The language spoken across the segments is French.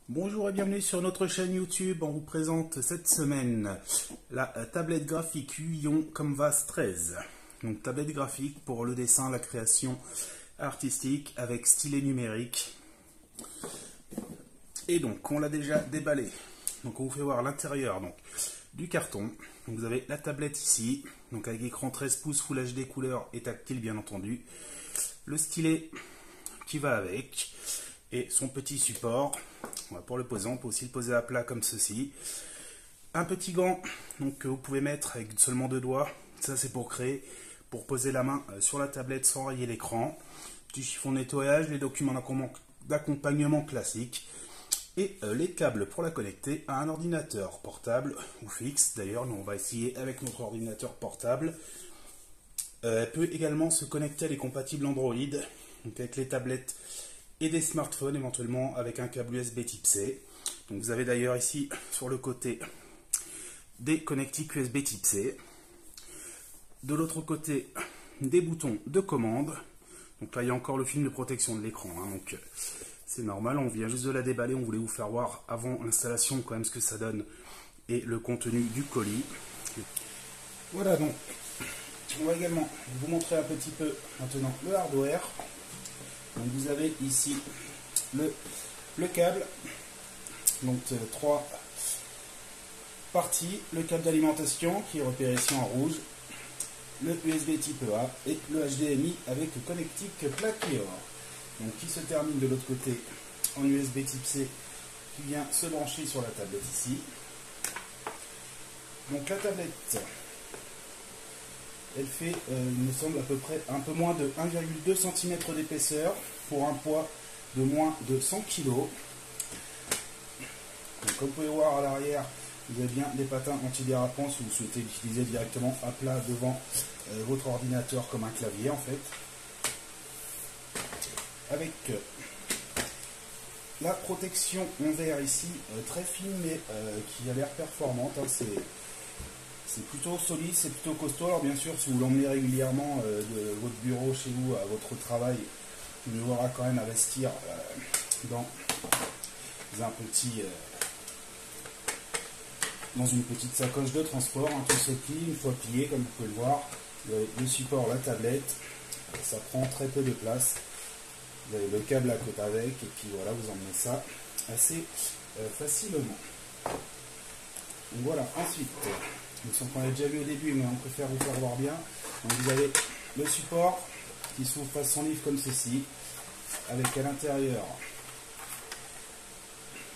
Bonjour et bienvenue sur notre chaîne YouTube. On vous présente cette semaine la tablette graphique Huion Canvas 13. Donc tablette graphique pour le dessin, la création artistique avec stylet numérique. Et donc on l'a déjà déballé. Donc on vous fait voir l'intérieur du carton. Donc, vous avez la tablette ici, donc avec écran 13 pouces Full HD couleur et tactile bien entendu. Le stylet qui va avec et son petit support. Pour le poser, on peut aussi le poser à plat comme ceci. Un petit gant donc, que vous pouvez mettre avec seulement 2 doigts. Ça c'est pour poser la main sur la tablette sans rayer l'écran. Petit chiffon de nettoyage, les documents d'accompagnement classiques. Et les câbles pour la connecter à un ordinateur portable ou fixe. D'ailleurs, nous on va essayer avec notre ordinateur portable. Elle peut également se connecter, elle est compatible Android, donc avec les tablettes et des smartphones, éventuellement avec un câble USB type C. Donc vous avez d'ailleurs ici sur le côté des connectiques USB type C. De l'autre côté, des boutons de commande. Donc là, il y a encore le film de protection de l'écran. Donc c'est normal, on vient juste de la déballer. On voulait vous faire voir avant l'installation quand même ce que ça donne et le contenu du colis. Voilà, donc on va également vous montrer un petit peu maintenant le hardware. Donc vous avez ici le câble, donc 3 parties, le câble d'alimentation qui est repéré ici en rouge, le USB type A et le HDMI avec le connectique plaqué or, donc qui se termine de l'autre côté en USB type C qui vient se brancher sur la tablette ici. Donc la tablette, elle fait, il me semble, à peu près un peu moins de 1,2 cm d'épaisseur pour un poids de moins de 100 kg. Donc, comme vous pouvez voir à l'arrière, vous avez bien des patins antidérapants si vous souhaitez l'utiliser directement à plat devant votre ordinateur comme un clavier en fait. Avec la protection en verre ici, très fine mais qui a l'air performante. C'est plutôt solide, c'est plutôt costaud. Alors bien sûr, si vous l'emmenez régulièrement de votre bureau chez vous à votre travail, il aura quand même à investir dans une petite sacoche de transport qui se plie. Une fois plié, comme vous pouvez le voir, le support, la tablette, ça prend très peu de place. Vous avez le câble à côté avec, et puis voilà, vous emmenez ça assez facilement. Donc voilà, ensuite, qu'on a déjà vu au début, mais on préfère vous faire voir bien. Donc vous avez le support qui s'ouvre face son livre comme ceci, avec à l'intérieur,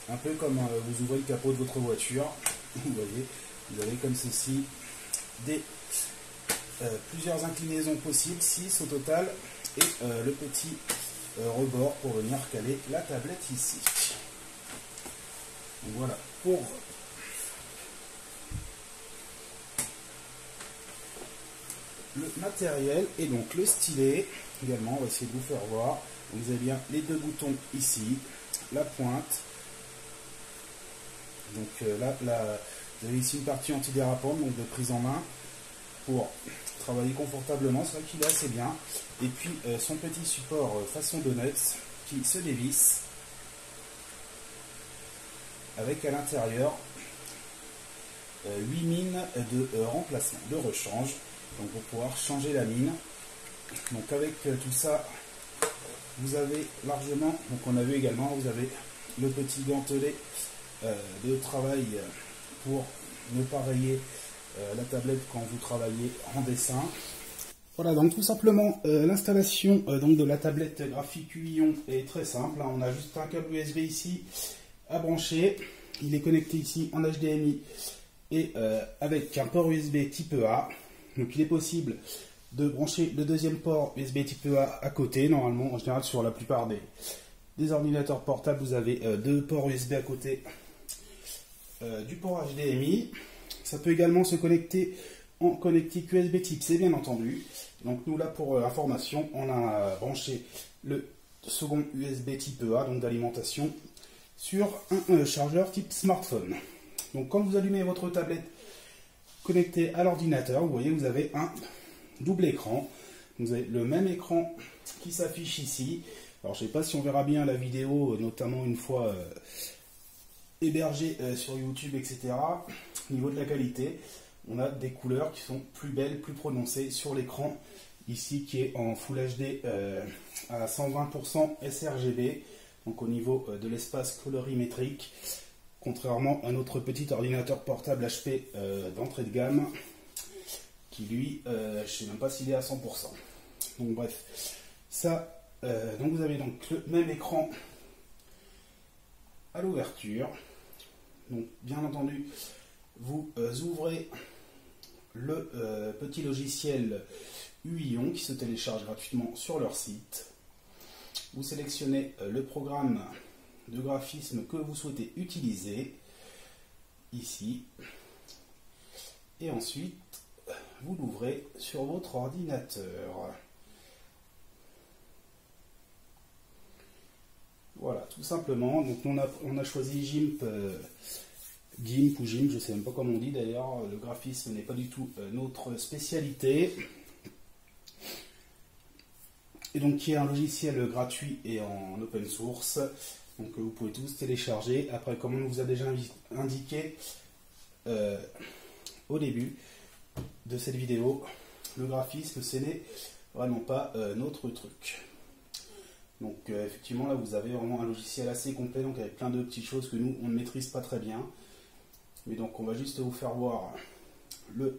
un peu comme vous ouvrez le capot de votre voiture, vous voyez, vous avez comme ceci plusieurs inclinaisons possibles, 6 au total, et le petit rebord pour venir caler la tablette ici. Donc voilà, pour le matériel et donc le stylet également, on va essayer de vous faire voir. Donc vous avez bien les 2 boutons ici, la pointe. Donc là, vous avez ici une partie antidérapante, donc de prise en main pour travailler confortablement. C'est vrai qu'il est assez bien. Et puis son petit support façon donuts qui se dévisse avec à l'intérieur 8 mines de remplacement, de rechange. Donc pour pouvoir changer la mine. Donc avec tout ça, vous avez largement, donc on a vu également, vous avez le petit gantelet de travail pour ne pas rayer la tablette quand vous travaillez en dessin. Voilà, donc tout simplement l'installation donc de la tablette graphique Huion est très simple. On a juste un câble USB ici à brancher. Il est connecté ici en HDMI et avec un port USB type A. Donc il est possible de brancher le deuxième port USB type A à côté. Normalement, en général, sur la plupart des ordinateurs portables, vous avez 2 ports USB à côté du port HDMI. Ça peut également se connecter en connectique USB type C, bien entendu. Donc nous, là, pour information, on a branché le second USB type A, donc d'alimentation, sur un chargeur type smartphone. Donc quand vous allumez votre tablette connecté à l'ordinateur, vous voyez, vous avez un double écran. Vous avez le même écran qui s'affiche ici. Alors je ne sais pas si on verra bien la vidéo, notamment une fois hébergé sur YouTube, etc., au niveau de la qualité, on a des couleurs qui sont plus belles, plus prononcées sur l'écran, ici qui est en Full HD à 120% sRGB, donc au niveau de l'espace colorimétrique, contrairement à notre petit ordinateur portable HP d'entrée de gamme, qui lui, je ne sais même pas s'il est à 100%. Donc bref, ça, donc vous avez donc le même écran à l'ouverture. Donc bien entendu, vous ouvrez le petit logiciel Huion qui se télécharge gratuitement sur leur site. Vous sélectionnez le programme de graphisme que vous souhaitez utiliser ici et ensuite vous l'ouvrez sur votre ordinateur. Voilà, tout simplement. Donc on a choisi GIMP, GIMP ou GIMP, je ne sais même pas comment on dit d'ailleurs. Le graphisme n'est pas du tout notre spécialité. Et donc qui est un logiciel gratuit et en open source. Donc vous pouvez tous télécharger. Après, comme on vous a déjà indiqué au début de cette vidéo, le graphisme ce n'est vraiment pas notre truc. Donc effectivement là vous avez vraiment un logiciel assez complet, donc avec plein de petites choses que nous on ne maîtrise pas très bien. Mais donc on va juste vous faire voir le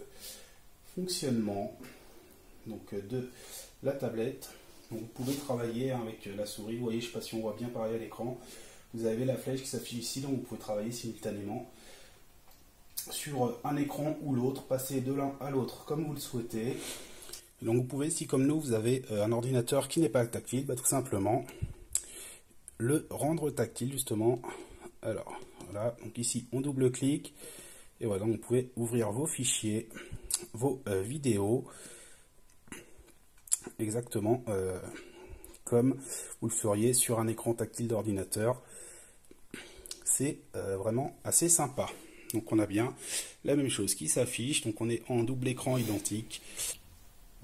fonctionnement donc, de la tablette. Donc, vous pouvez travailler avec la souris, vous voyez, je ne sais pas si on voit bien pareil à l'écran. Vous avez la flèche qui s'affiche ici, donc vous pouvez travailler simultanément sur un écran ou l'autre, passer de l'un à l'autre comme vous le souhaitez. Donc vous pouvez, si comme nous, vous avez un ordinateur qui n'est pas tactile, tout simplement le rendre tactile justement. Alors voilà, donc ici on double-clique et voilà, donc vous pouvez ouvrir vos fichiers, vos vidéos, exactement comme vous le feriez sur un écran tactile d'ordinateur. C'est vraiment assez sympa. Donc on a bien la même chose qui s'affiche, donc on est en double écran identique.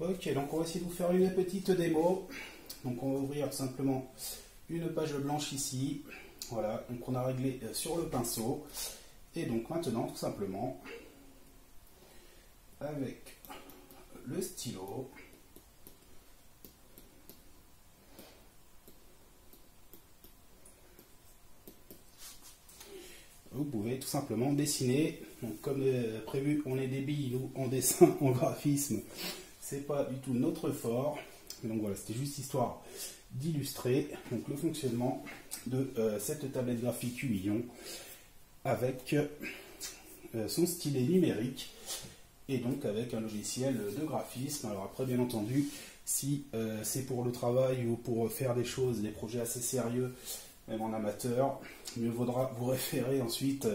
Ok, donc on va essayer de vous faire une petite démo. Donc on va ouvrir simplement une page blanche ici. Voilà, donc on a réglé sur le pinceau. Et donc maintenant, tout simplement, avec le stylo, vous pouvez tout simplement dessiner. Donc comme prévu, on est des billes, nous, en dessin, en graphisme. C'est pas du tout notre fort. Donc voilà, c'était juste histoire d'illustrer le fonctionnement de cette tablette graphique Huion avec son stylet numérique et donc avec un logiciel de graphisme. Alors après, bien entendu, si c'est pour le travail ou pour faire des choses, des projets assez sérieux, même en amateur, mieux vaudra vous référer ensuite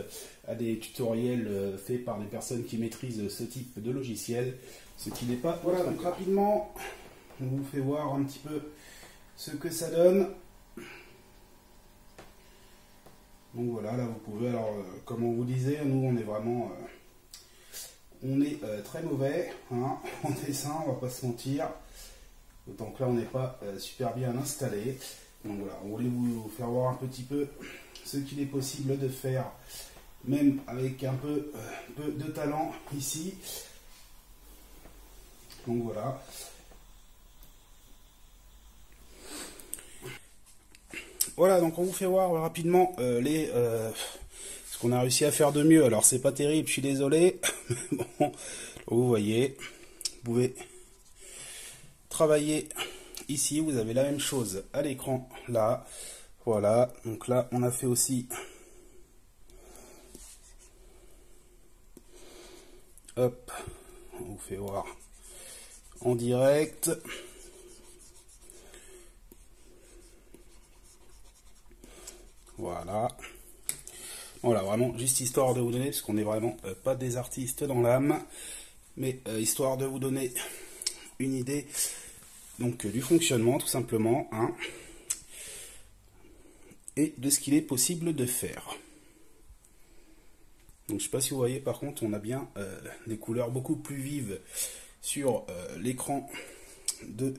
à des tutoriels faits par des personnes qui maîtrisent ce type de logiciel, ce qui n'est pas... Voilà, donc rapidement, on vous fait voir un petit peu ce que ça donne. Donc voilà, là vous pouvez, alors comme on vous disait, nous on est vraiment... on est très mauvais hein, en dessin, on va pas se mentir. D'autant que là on n'est pas super bien installé. Donc voilà, on voulait vous faire voir un petit peu ce qu'il est possible de faire, même avec un peu de talent ici. Donc voilà. Voilà, donc on vous fait voir rapidement ce qu'on a réussi à faire de mieux. Alors c'est pas terrible, je suis désolé. Bon, vous voyez, vous pouvez travailler ici, vous avez la même chose à l'écran là. Voilà, donc là on a fait aussi, hop, on vous fait voir en direct. Voilà. Voilà, vraiment, juste histoire de vous donner, parce qu'on n'est vraiment pas des artistes dans l'âme, mais histoire de vous donner une idée donc du fonctionnement, tout simplement, hein, et de ce qu'il est possible de faire. Donc, je ne sais pas si vous voyez, par contre, on a bien des couleurs beaucoup plus vives sur l'écran de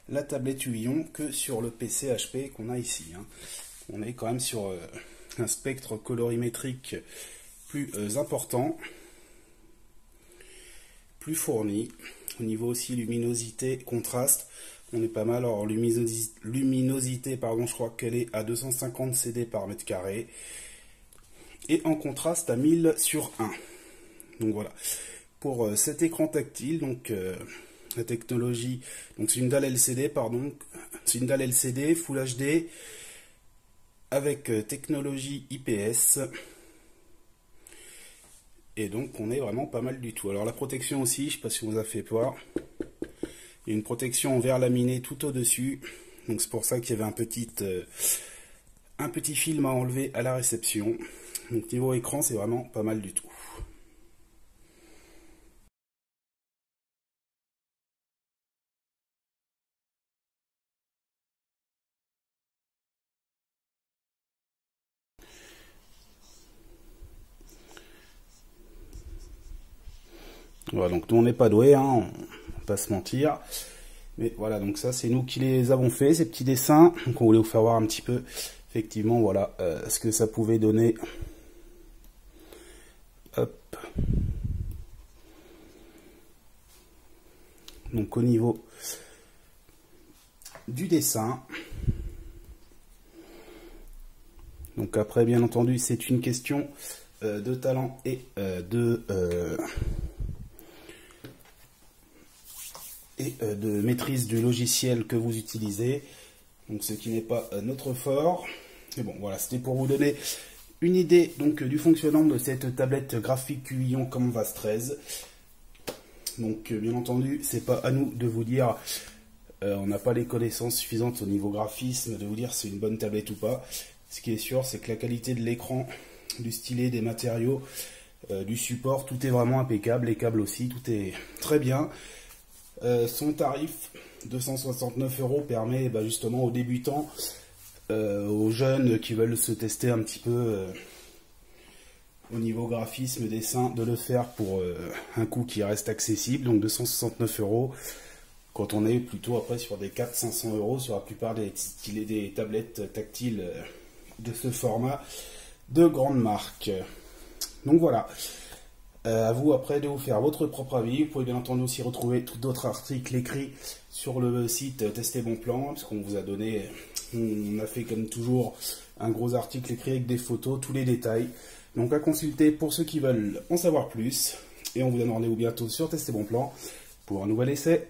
la tablette Huion que sur le PC HP qu'on a ici, hein. On est quand même sur un spectre colorimétrique plus important, plus fourni. Au niveau aussi luminosité, contraste, on est pas mal. Alors luminosité, pardon, je crois qu'elle est à 250 CD par mètre carré. Et en contraste à 1000 sur 1. Donc voilà. Pour cet écran tactile, donc la technologie, donc c'est une dalle LCD, pardon, c'est une dalle LCD Full HD avec technologie IPS. Et donc on est vraiment pas mal du tout. Alors la protection aussi, je ne sais pas si on vous a fait voir. Il y a une protection en verre laminé tout au-dessus. Donc c'est pour ça qu'il y avait un petit film à enlever à la réception. Donc niveau écran, c'est vraiment pas mal du tout. Voilà, donc nous on n'est pas doué, hein, on va pas se mentir. Mais voilà, donc ça c'est nous qui les avons fait, ces petits dessins. Donc on voulait vous faire voir un petit peu, effectivement, voilà, ce que ça pouvait donner. Hop. Donc au niveau du dessin. Donc après, bien entendu, c'est une question de talent et de maîtrise du logiciel que vous utilisez. Donc ce qui n'est pas notre fort. Mais bon, voilà, c'était pour vous donner une idée donc du fonctionnement de cette tablette graphique Cuillon Canvas 13. Donc bien entendu, c'est pas à nous de vous dire, on n'a pas les connaissances suffisantes au niveau graphisme, de vous dire si c'est une bonne tablette ou pas. Ce qui est sûr, c'est que la qualité de l'écran, du stylet, des matériaux, du support, tout est vraiment impeccable. Les câbles aussi, tout est très bien. Son tarif, 269 €, permet justement aux débutants, aux jeunes qui veulent se tester un petit peu au niveau graphisme, dessin, de le faire pour un coût qui reste accessible. Donc 269 €, quand on est plutôt après sur des 400-500 € sur la plupart des tablettes tactiles de ce format de grande marque. Donc voilà. À vous après de vous faire votre propre avis. Vous pouvez bien entendu aussi retrouver tout d'autres articles écrits sur le site Tester Bon Plan, parce qu'on vous a donné, on a fait comme toujours un gros article écrit avec des photos, tous les détails. Donc à consulter pour ceux qui veulent en savoir plus. Et on vous donne rendez-vous bientôt sur Tester Bon Plan pour un nouvel essai.